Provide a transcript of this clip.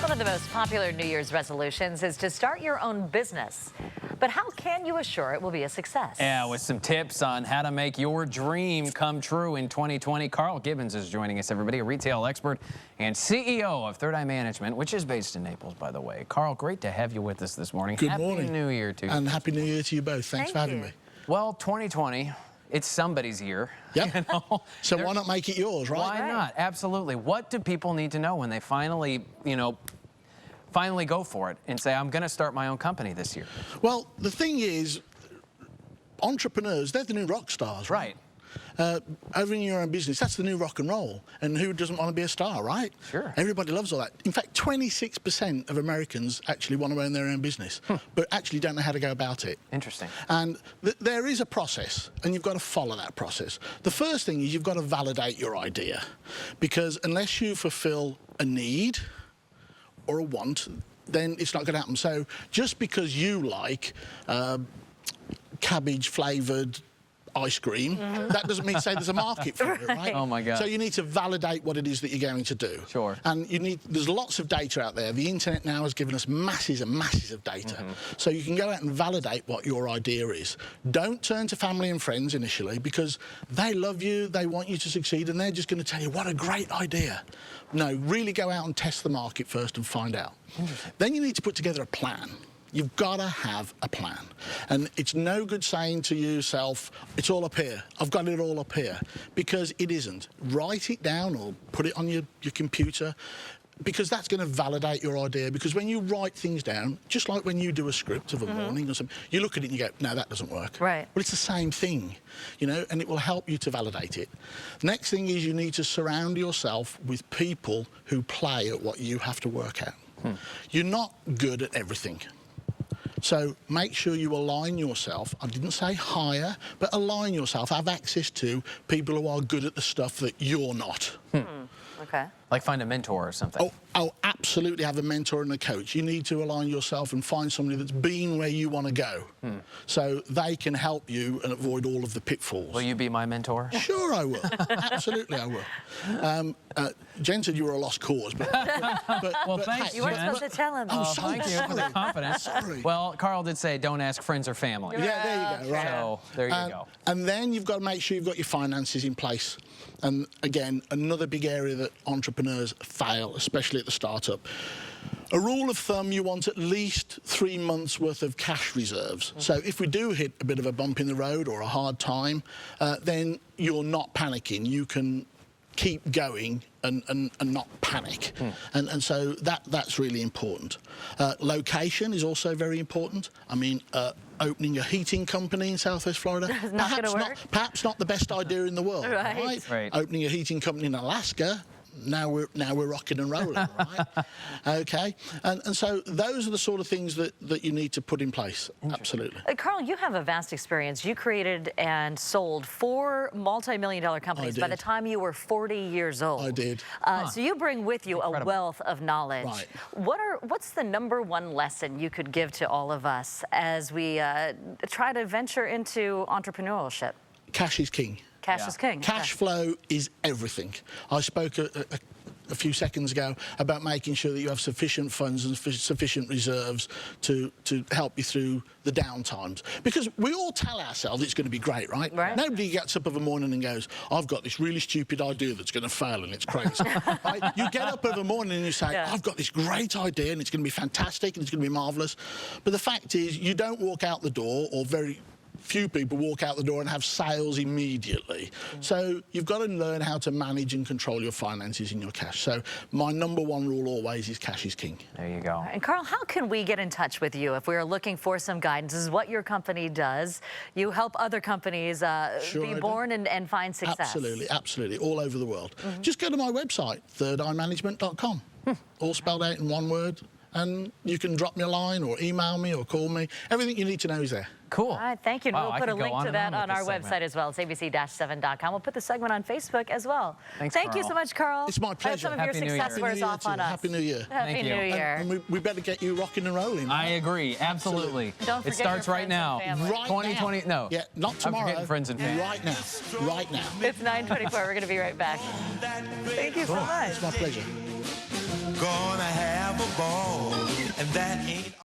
One of the most popular New Year's resolutions is to start your own business. But how can you assure it will be a success? Yeah, with some tips on how to make your dream come true in 2020. Carl Gibbons is joining us, everybody, a retail expert and CEO of Third Eye Management, which is based in Naples, by the way. Carl, great to have you with us this morning. Good morning. Happy New Year to you. And Happy New Year to you both. Thanks for having me. Well, 2020, it's somebody's year. Yep. You know? So why not make it yours, right? Why not? Absolutely. What do people need to know when they finally go for it and say, I'm going to start my own company this year? Well, the thing is, entrepreneurs, they're the new rock stars, right? Owning your own business, that's the new rock and roll. And who doesn't want to be a star, right? Sure. Everybody loves all that. In fact, 26% of Americans actually want to own their own business, but actually don't know how to go about it. Interesting. And there is a process, and you've got to follow that process. The first thing is you've got to validate your idea, because unless you fulfill a need or a want, then it's not going to happen. So just because you like cabbage-flavoured ice cream, that doesn't mean to say there's a market for it, right? Oh my God. So you need to validate what it is that you're going to do. Sure. And there's lots of data out there. The internet now has given us masses and masses of data. So you can go out and validate what your idea is. Don't turn to family and friends initially, because they love you, they want you to succeed, and they're just going to tell you, what a great idea. No, really go out and test the market first and find out. Then you need to put together a plan. You've got to have a plan. And it's no good saying to yourself, it's all up here. I've got it all up here. Because it isn't. Write it down or put it on your computer, because that's going to validate your idea. Because when you write things down, just like when you do a script of a morning or something, you look at it and you go, no, that doesn't work. Right. Well, it's the same thing, you know, and it will help you to validate it. Next thing is you need to surround yourself with people who play at what you have to work at. You're not good at everything. So make sure you align yourself. I didn't say hire, but align yourself. Have access to people who are good at the stuff that you're not. Okay. Like find a mentor or something. Oh, absolutely have a mentor and a coach. You need to align yourself and find somebody that's been where you want to go, so they can help you and avoid all of the pitfalls. Will you be my mentor? Sure I will. Absolutely I will. Jen said you were a lost cause, but thanks, You weren't Jen. supposed to tell him. Oh, so Thank you for the confidence. Sorry. Well, Carl did say don't ask friends or family. Yeah, there you go. Right. So there you go. And then you've got to make sure you've got your finances in place. And again, another big area that entrepreneurs fail, especially at the startup. A rule of thumb, you want at least 3 months worth of cash reserves. So if we do hit a bit of a bump in the road or a hard time, then you're not panicking. You can keep going and not panic. And so that's really important. Location is also very important. I mean, opening a heating company in Southwest Florida, perhaps not the best idea in the world, right? Opening a heating company in Alaska, now we're rocking and rolling, right? Okay, and so those are the sort of things that you need to put in place. Absolutely. Carl, you have a vast experience. You created and sold 4 multi-million-dollar companies by the time you were 40 years old. I did. So you bring with you a wealth of knowledge. Right. What's the #1 lesson you could give to all of us as we try to venture into entrepreneurship? Cash is king. Cash is king. Cash flow is everything. I spoke a few seconds ago about making sure that you have sufficient funds and sufficient reserves to help you through the downtimes. Because we all tell ourselves it's going to be great, right? Nobody gets up of a morning and goes, I've got this really stupid idea that's going to fail and it's crazy. Right? You get up of a morning and you say, I've got this great idea and it's going to be fantastic and it's going to be marvellous. But the fact is, you don't walk out the door, or very few people walk out the door and have sales immediately. So you've got to learn how to manage and control your finances and your cash. So my #1 rule always is cash is king. There you go. And Carl, how can we get in touch with you if we are looking for some guidance? This is what your company does. You help other companies be born and find success. Absolutely, absolutely, all over the world. Just go to my website, thirdeyemanagement.com, all spelled out in one word. And you can drop me a line or email me or call me. Everything you need to know is there. Cool. All right, thank you. And Wow, we'll put a link to that on our website as well. It's abc7.com. We'll put the segment on Facebook as well. Thank you so much, Carl. It's my pleasure. Some of your success stories off on us. Happy New Year. Happy New Year. And we better get you rocking and rolling. I agree. Absolutely. Don't forget it starts right now. Right 2020. now. No. Yeah, not tomorrow. I'm forgetting friends and family. Right now. Right now. It's 9:24. We're going to be right back. Thank you so much. It's my pleasure. Gonna have a ball, and that ain't